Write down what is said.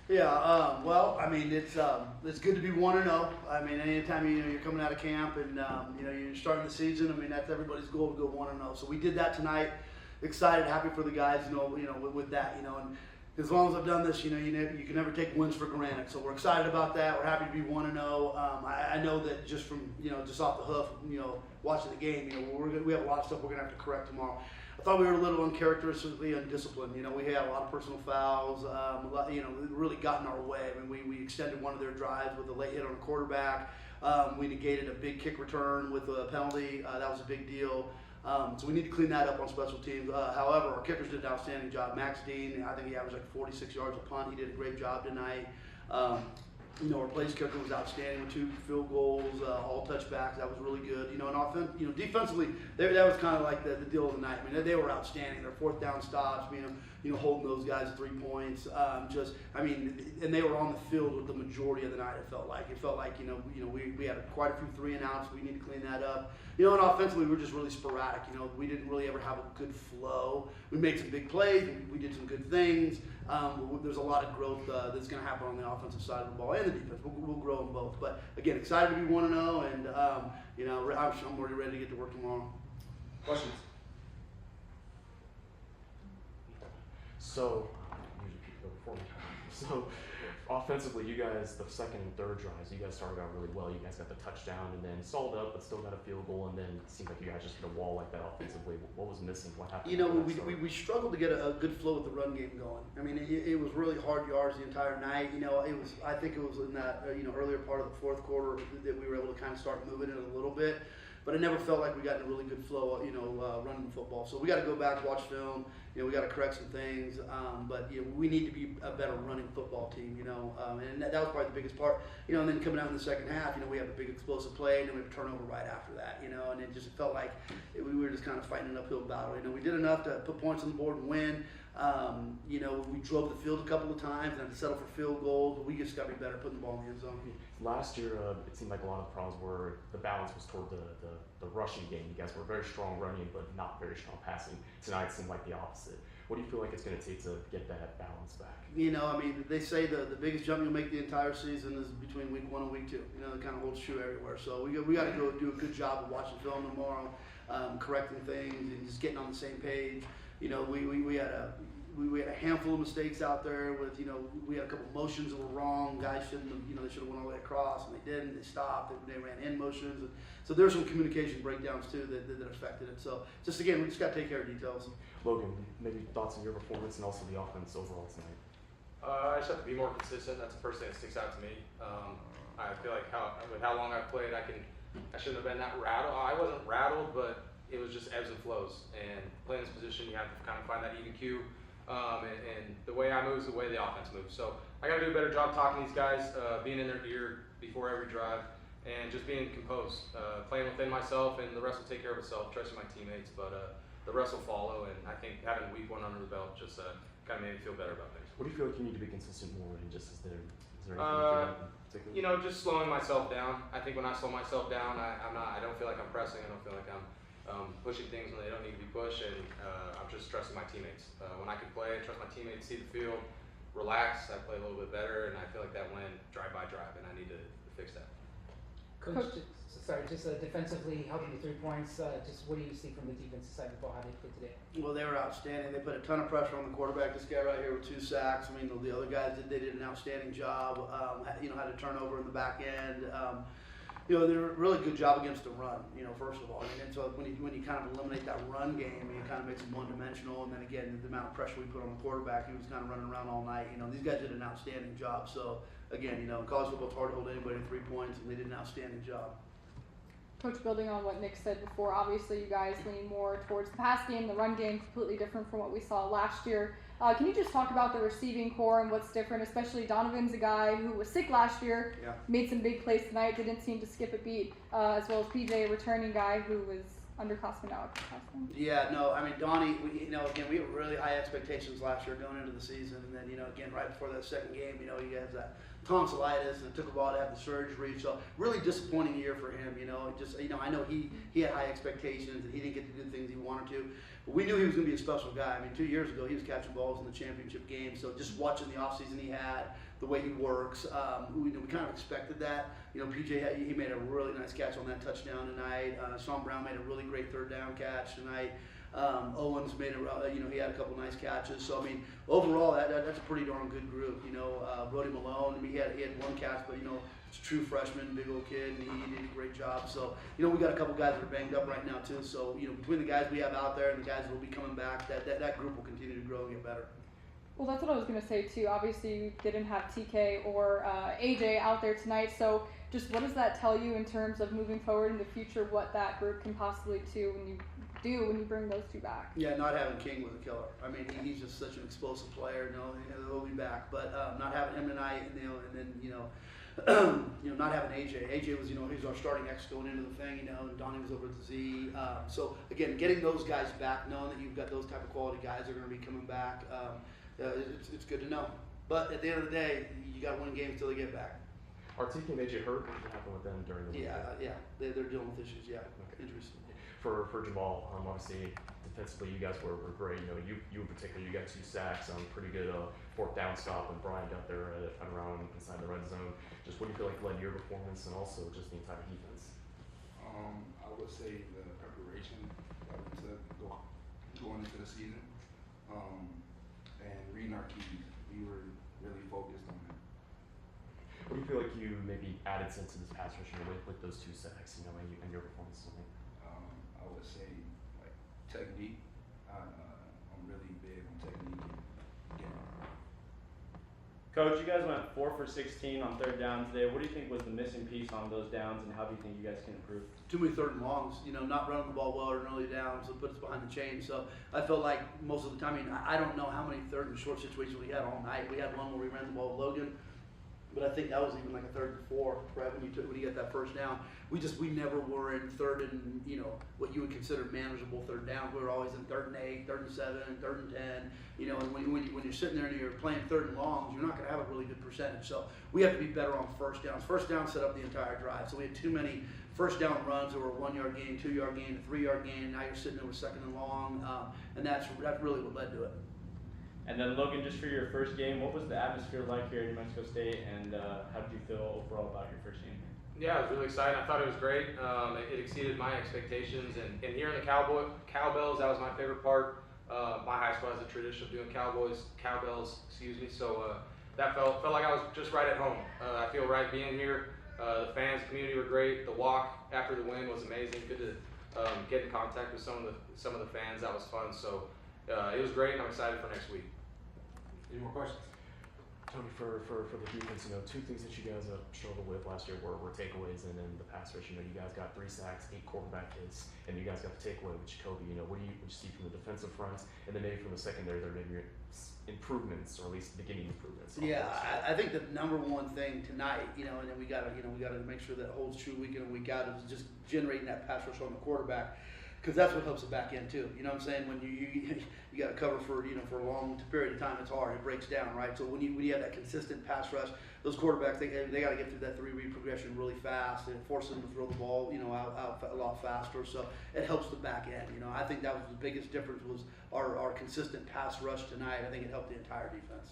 Well, I mean, it's good to be 1-0. I mean, anytime you're coming out of camp and you're starting the season, I mean that's everybody's goal to go 1-0. So we did that tonight. Excited, happy for the guys, with that, and as long as I've done this, you can never take wins for granted. So we're excited about that. We're happy to be 1-0. I know that just from just off the hoof, watching the game, we have a lot of stuff we're gonna have to correct tomorrow. I thought we were a little uncharacteristically undisciplined. We had a lot of personal fouls. Really got in our way. I mean, we extended one of their drives with a late hit on a quarterback. We negated a big kick return with a penalty. That was a big deal. So we need to clean that up on special teams. However, our kickers did an outstanding job. Max Dean, I think he averaged like 46 yards a punt. He did a great job tonight. Our place kicker was outstanding with 2 field goals, all touchbacks. That was really good. And defensively, that was kind of like the deal of the night. I mean, they were outstanding. Their 4th down stops, holding those guys 3 points. And they were on the field with the majority of the night. It felt like we had quite a few 3 and outs. We need to clean that up. And offensively, we were just really sporadic. We didn't really ever have a good flow. We made some big plays. We did some good things. There's a lot of growth that's going to happen on the offensive side of the ball and the defense. We'll grow in both. But again, excited to be 1-0, and I'm already ready to get to work tomorrow. Questions? So offensively, you guys, the second and third drives, you guys started out really well. You guys got the touchdown and then stalled up, but still got a field goal, and then it seemed like you guys just hit a wall like that offensively. What was missing? What happened? We struggled to get a good flow with the run game going. I mean, it was really hard yards the entire night. I think it was in that earlier part of the 4th quarter that we were able to kind of start moving it a little bit. But it never felt like we got in a really good flow, running the football. So we got to go back, watch film. We got to correct some things. But we need to be a better running football team. And that was probably the biggest part. And then coming out in the second half, we have a big explosive play, and then we have a turnover right after that. And it just felt like we were just kind of fighting an uphill battle. We did enough to put points on the board and win. We drove the field a couple of times and had to settle for field goals, but we just got to be better putting the ball in the end zone. Last year, it seemed like a lot of the problems were the balance was toward the rushing game. You guys were very strong running, but not very strong passing. Tonight seemed like the opposite. What do you feel like it's going to take to get that balance back? They say the biggest jump you'll make the entire season is between week 1 and week 2. It kind of holds true everywhere. So we got to go do a good job of watching film tomorrow, correcting things, and just getting on the same page. We had a handful of mistakes out there with, we had a couple motions that were wrong. Guys shouldn't have, they should have went all the way across, and they didn't. They stopped. They ran in motions. And so there's some communication breakdowns, too, that affected it. So, again, we just got to take care of details. Logan, maybe thoughts on your performance and also the offense overall tonight? I just have to be more consistent. That's the first thing that sticks out to me. I feel like with how long I've played, I shouldn't have been that rattled. I wasn't rattled, but it was just ebbs and flows. And playing this position, you have to kind of find that even cue. And the way I move is the way the offense moves. So I got to do a better job talking to these guys, being in their ear before every drive, and just being composed, playing within myself, and the rest will take care of itself, trusting my teammates, but the rest will follow, and I think having week 1 under the belt just kind of made me feel better about things. What do you feel like you need to be consistent more in? Is there anything in particular? Just slowing myself down. I think when I slow myself down, I don't feel like I'm pressing. I don't feel like I'm pushing things when they don't need to be pushed, and I'm just trusting my teammates. When I can play, trust my teammates, see the field, relax, I play a little bit better, and I feel like that went drive by drive, and I need to fix that. Coach, just defensively helping you 3 points. Just what do you see from the defensive side of the ball? How did they play today? Well, they were outstanding. They put a ton of pressure on the quarterback. This guy right here with 2 sacks. I mean, the other guys they did an outstanding job. Had a turnover in the back end. They did a really good job against the run, first of all. And so when you kind of eliminate that run game, it kind of makes them one-dimensional. And then again, the amount of pressure we put on the quarterback, he was kind of running around all night. These guys did an outstanding job. So again, in college football, it's hard to hold anybody to 3 points, and they did an outstanding job. Coach, building on what Nick said before, obviously you guys lean more towards the pass game, the run game, completely different from what we saw last year. Can you just talk about the receiving core and what's different, especially Donovan's a guy who was sick last year, made some big plays tonight, didn't seem to skip a beat, as well as PJ, a returning guy who was underclassmen now. Yeah, no, I mean, Donnie, again, we had really high expectations last year going into the season, and then, again, right before that second game, he has that tonsillitis, and it took a while to have the surgery, so really disappointing year for him, I know he had high expectations, and he didn't get to do the things he wanted to, but we knew he was going to be a special guy. I mean, 2 years ago, he was catching balls in the championship game, so just watching the offseason he had, the way he works. We kind of expected that. PJ he made a really nice catch on that touchdown tonight. Sean Brown made a really great third down catch tonight. Owens made he had a couple nice catches. So I mean, overall, that's a pretty darn good group. Brody Malone, he had one catch, but it's a true freshman, big old kid, and he did a great job. So we got a couple guys that are banged up right now too. So between the guys we have out there and the guys that will be coming back, that group will continue to grow and get better. Well, that's what I was going to say too. Obviously, you didn't have TK or AJ out there tonight, so just what does that tell you in terms of moving forward in the future, what that group can possibly do when you bring those two back? Yeah, not having King was a killer. I mean, he's just such an explosive player. He'll be back, but not having him tonight, and then not having AJ. AJ was he's our starting X going into the thing, and Donnie was over at the Z. So again, getting those guys back, knowing that you've got those type of quality guys that are going to be coming back, it's good to know. But at the end of the day, you got to win games till they get back. Are TK and AJ hurt? What happened with them during the week? Yeah, they're dealing with issues. Yeah, okay. Interesting. For Jamall, obviously defensively you guys were great. You in particular, you got 2 sacks, pretty good fourth down stop when Bryant got there around inside the red zone. Just what do you feel like led your performance and also just the entire defense? I would say the preparation that we took going into the season, and reading our keys. We were really focused on it. What do you feel like you maybe added since to this pass rush with those 2 sacks, and your performance tonight? I would say like technique. I'm really big on technique and getting. Coach, you guys went 4 for 16 on third down today. What do you think was the missing piece on those downs, and how do you think you guys can improve? Too many third and longs, not running the ball well or early down, so it puts us behind the chain. So I felt like most of the time, I don't know how many third and short situations we had all night. We had one where we ran the ball with Logan, but I think that was even like a 3rd and 4, right, when you got that first down. We never were in third and, what you would consider manageable third down. We were always in 3rd and 8, 3rd and 7, 3rd and 10, and when you're sitting there and you're playing third and longs, you're not going to have a really good percentage. So we have to be better on first downs. First down set up the entire drive. So we had too many first down runs that were a 1-yard gain, 2-yard gain, a 3-yard gain, and now you're sitting there with 2nd and long, and that's really what led to it. And then Logan, just for your first game, what was the atmosphere like here at New Mexico State, and how did you feel overall about your first game? Yeah, it was really exciting. I thought it was great. It exceeded my expectations, and hearing the cowbells, that was my favorite part. My high school has a tradition of doing cowbells, so that felt like I was just right at home. I feel right being here. The fans, the community were great. The walk after the win was amazing. Good to get in contact with some of the fans. That was fun. So it was great, and I'm excited for next week. Any more questions? Tony, for the defense, 2 things that you guys struggled with last year were takeaways and then the pass rush. You guys got 3 sacks, 8 quarterback hits, and you guys got the takeaway with Jacoby. What do you see from the defensive front, and then maybe from the secondary, there may be improvements, or at least beginning improvements? Yeah, I think the number one thing tonight, and then we got to make sure that holds true week in and week out, is just generating that pass rush on the quarterback. Because that's what helps the back end too. You know what I'm saying? When you got to cover for for a long period of time, it's hard. It breaks down, right? So when you have that consistent pass rush, those quarterbacks they got to get through that 3-read progression really fast, and it forces them to throw the ball out a lot faster. So it helps the back end. I think that was the biggest difference was our consistent pass rush tonight. I think it helped the entire defense.